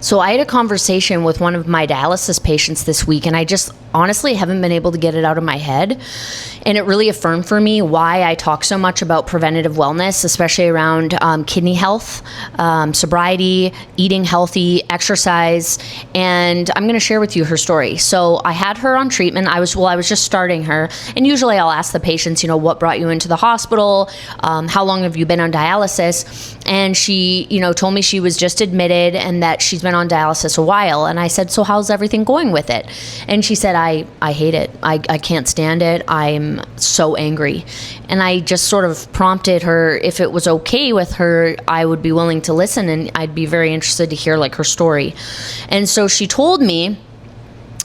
So I had a conversation with one of my dialysis patients this week, and I just honestly haven't been able to get it out of my head. And it really affirmed for me why I talk so much about preventative wellness, especially around kidney health, sobriety, eating healthy, exercise. And I'm going to share with you her story. So I had her on treatment. I was just starting her. And usually I'll ask the patients, what brought you into the hospital? How long have you been on dialysis? And she, told me she was just admitted and that she's been on dialysis a while. And I said, so how's everything going with it? And she said, I hate it. I can't stand it. I'm so angry. And I just sort of prompted her if it was okay with her, I would be willing to listen, and I'd be very interested to hear her story. And so she told me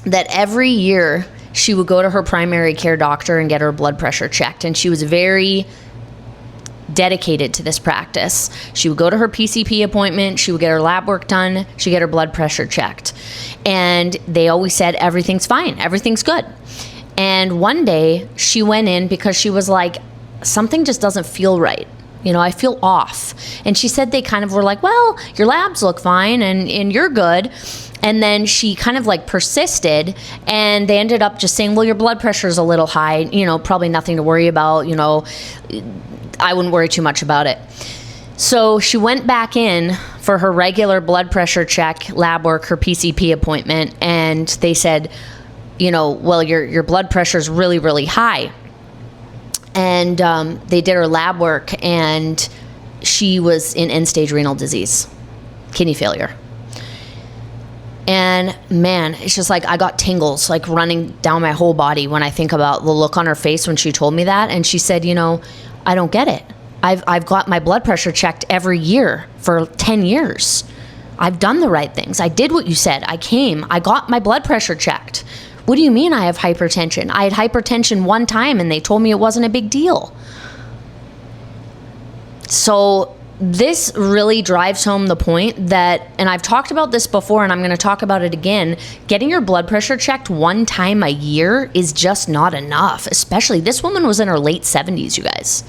that every year she would go to her primary care doctor and get her blood pressure checked. And she was very dedicated to this practice. She would go to her PCP appointment, she would get her lab work done, she'd get her blood pressure checked. And they always said, everything's fine, everything's good. And one day she went in because she was like, something just doesn't feel right. I feel off. And she said they kind of were like, well, your labs look fine and you're good. And then she kind of persisted, and they ended up just saying, well, your blood pressure is a little high, probably nothing to worry about, I wouldn't worry too much about it. So she went back in for her regular blood pressure check, lab work, her PCP appointment, and they said, well, your blood pressure is really, really high. And they did her lab work, and she was in end-stage renal disease, kidney failure. And man, it's just I got tingles running down my whole body when I think about the look on her face when she told me that. And she said, I don't get it. I've got my blood pressure checked every year for 10 years. I've done the right things. I did what you said. I got my blood pressure checked. What do you mean I have hypertension? I had hypertension one time and they told me it wasn't a big deal. So this really drives home the point that, and I've talked about this before and I'm going to talk about it again, getting your blood pressure checked one time a year is just not enough. Especially, this woman was in her late 70s, you guys.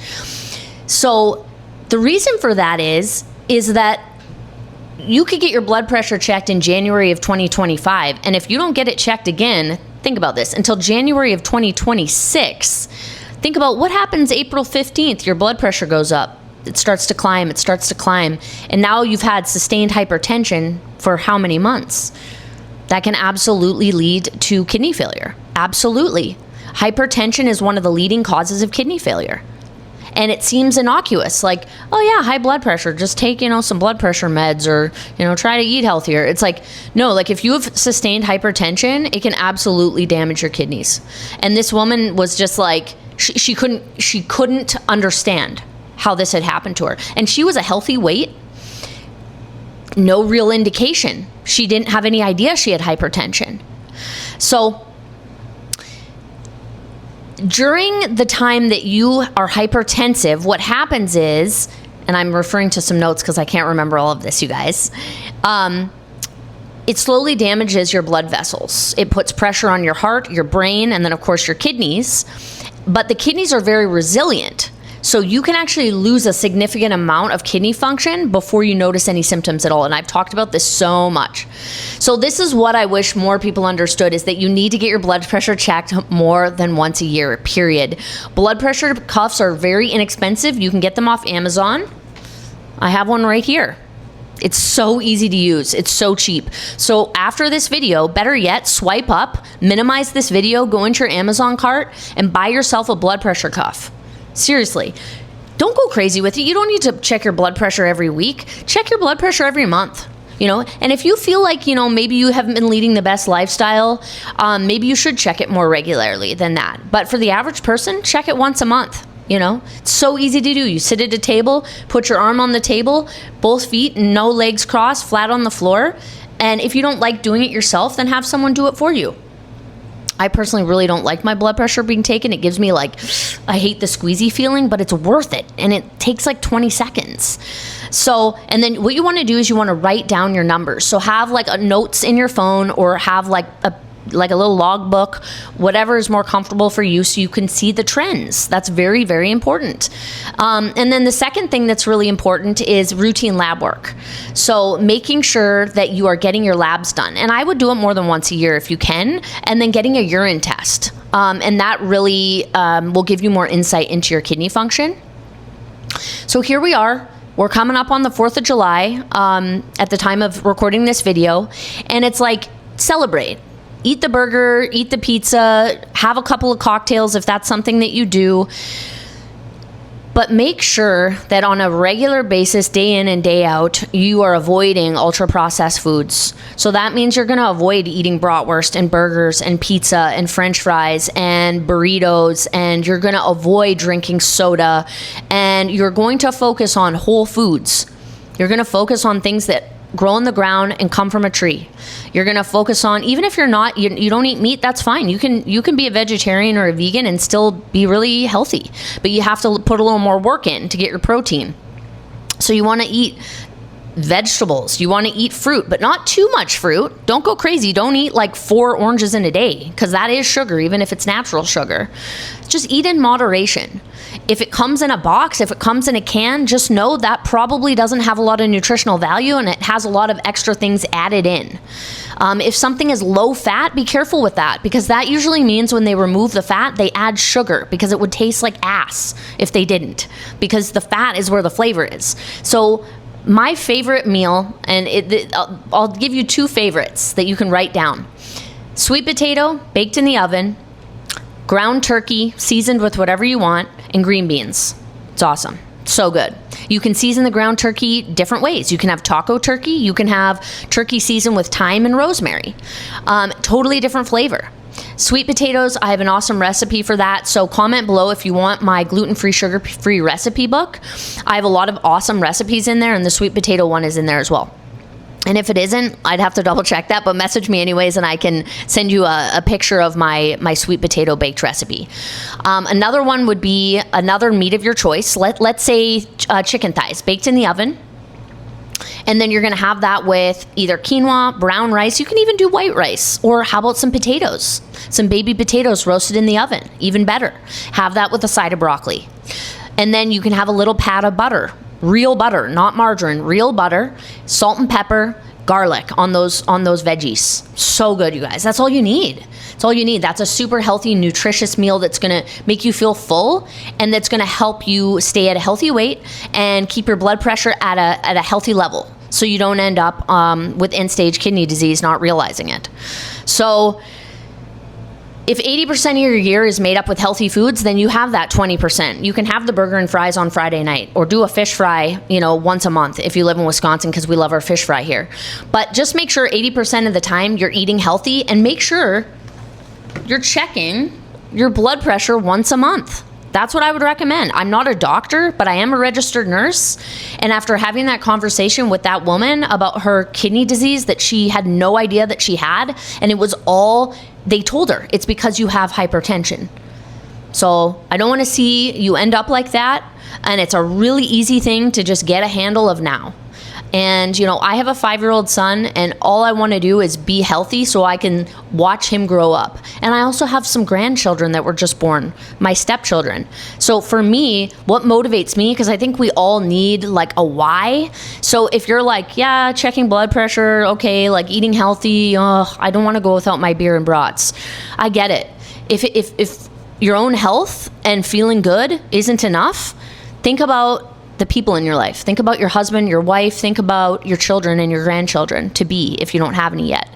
So the reason for that is that you could get your blood pressure checked in January of 2025. And if you don't get it checked again, think about this, until January of 2026, think about what happens April 15th, your blood pressure goes up. It starts to climb, and now you've had sustained hypertension for how many months? That can absolutely lead to kidney failure. Absolutely. Hypertension is one of the leading causes of kidney failure. And it seems innocuous, oh yeah, high blood pressure, just take, some blood pressure meds or, try to eat healthier. It's no, if you have sustained hypertension, it can absolutely damage your kidneys. And this woman was just she couldn't understand how this had happened to her. And she was a healthy weight, no real indication. She didn't have any idea she had hypertension. So during the time that you are hypertensive, what happens is, and I'm referring to some notes because I can't remember all of this, you guys, it slowly damages your blood vessels. It puts pressure on your heart, your brain, and then of course your kidneys. But the kidneys are very resilient. So you can actually lose a significant amount of kidney function before you notice any symptoms at all. And I've talked about this so much. So this is what I wish more people understood, is that you need to get your blood pressure checked more than once a year, period. Blood pressure cuffs are very inexpensive. You can get them off Amazon. I have one right here. It's so easy to use. It's so cheap. So after this video, better yet, swipe up, minimize this video, go into your Amazon cart, and buy yourself a blood pressure cuff. Seriously, don't go crazy with it. You don't need to check your blood pressure every week. Check your blood pressure every month, And if you feel maybe you haven't been leading the best lifestyle, maybe you should check it more regularly than that. But for the average person, check it once a month. It's so easy to do. You sit at a table, put your arm on the table, both feet, no legs crossed, flat on the floor. And if you don't like doing it yourself, then have someone do it for you. I personally really don't like my blood pressure being taken. It gives me I hate the squeezy feeling, but it's worth it. And it takes 20 seconds. So, and then what you want to do is you want to write down your numbers. So have notes in your phone, or have a like a little logbook, whatever is more comfortable for you, so you can see the trends. That's very, very important. And then the second thing that's really important is routine lab work. So making sure that you are getting your labs done. And I would do it more than once a year if you can, and then getting a urine test. And that really will give you more insight into your kidney function. So here we are. We're coming up on the 4th of July at the time of recording this video. And it's like, celebrate. Eat the burger, eat the pizza, have a couple of cocktails if that's something that you do. But make sure that on a regular basis, day in and day out, you are avoiding ultra-processed foods. So that means you're going to avoid eating bratwurst and burgers and pizza and French fries and burritos, and you're going to avoid drinking soda, and you're going to focus on whole foods. You're going to focus on things that grow in the ground and come from a tree. You're going to focus on, even if you're not, you don't eat meat, that's fine. You can be a vegetarian or a vegan and still be really healthy, but you have to put a little more work in to get your protein. So you want to eat vegetables, you want to eat fruit, but not too much fruit. Don't go crazy. Don't eat like 4 oranges in a day, because that is sugar, even if it's natural sugar. Just eat in moderation. If it comes in a box, if it comes in a can, just know that probably doesn't have a lot of nutritional value, and it has a lot of extra things added in. If something is low fat, be careful with that, because that usually means when they remove the fat, they add sugar, because it would taste like ass if they didn't, because the fat is where the flavor is. So my favorite meal, and I'll give you 2 favorites that you can write down. Sweet potato baked in the oven, ground turkey seasoned with whatever you want, and green beans. It's awesome. So good. You can season the ground turkey different ways. You can have taco turkey. You can have turkey seasoned with thyme and rosemary. Totally different flavor. Sweet potatoes, I have an awesome recipe for that. So comment below if you want my gluten-free, sugar-free recipe book. I have a lot of awesome recipes in there, and the sweet potato one is in there as well. And if it isn't, I'd have to double check that, but message me anyways, and I can send you a picture of my sweet potato baked recipe. Another one would be another meat of your choice. Let's say chicken thighs baked in the oven. And then you're going to have that with either quinoa, brown rice. You can even do white rice. Or how about some potatoes? Some baby potatoes roasted in the oven. Even better. Have that with a side of broccoli. And then you can have a little pat of butter. Real butter, not margarine. Real butter, salt and pepper, garlic on those veggies. So good, you guys. That's all you need. That's all you need. That's a super healthy, nutritious meal that's going to make you feel full, and that's going to help you stay at a healthy weight and keep your blood pressure at a healthy level, so you don't end up with end-stage kidney disease not realizing it. So if 80% of your year is made up with healthy foods, then you have that 20%. You can have the burger and fries on Friday night, or do a fish fry, once a month if you live in Wisconsin, because we love our fish fry here. But just make sure 80% of the time you're eating healthy, and make sure you're checking your blood pressure once a month. That's what I would recommend. I'm not a doctor, but I am a registered nurse. And after having that conversation with that woman about her kidney disease that she had no idea that she had, and it was all, they told her, it's because you have hypertension. So I don't want to see you end up like that. And it's a really easy thing to just get a handle of now. And, I have a 5-year-old son, and all I want to do is be healthy so I can watch him grow up. And I also have some grandchildren that were just born, my stepchildren. So for me, what motivates me, because I think we all need like a why. So if you're like, yeah, checking blood pressure, okay, like eating healthy, I don't want to go without my beer and brats. I get it. If your own health and feeling good isn't enough, think about the people in your life. Think about your husband, your wife, think about your children and your grandchildren to be, if you don't have any yet.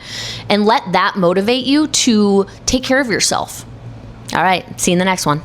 And let that motivate you to take care of yourself. All right, see you in the next one.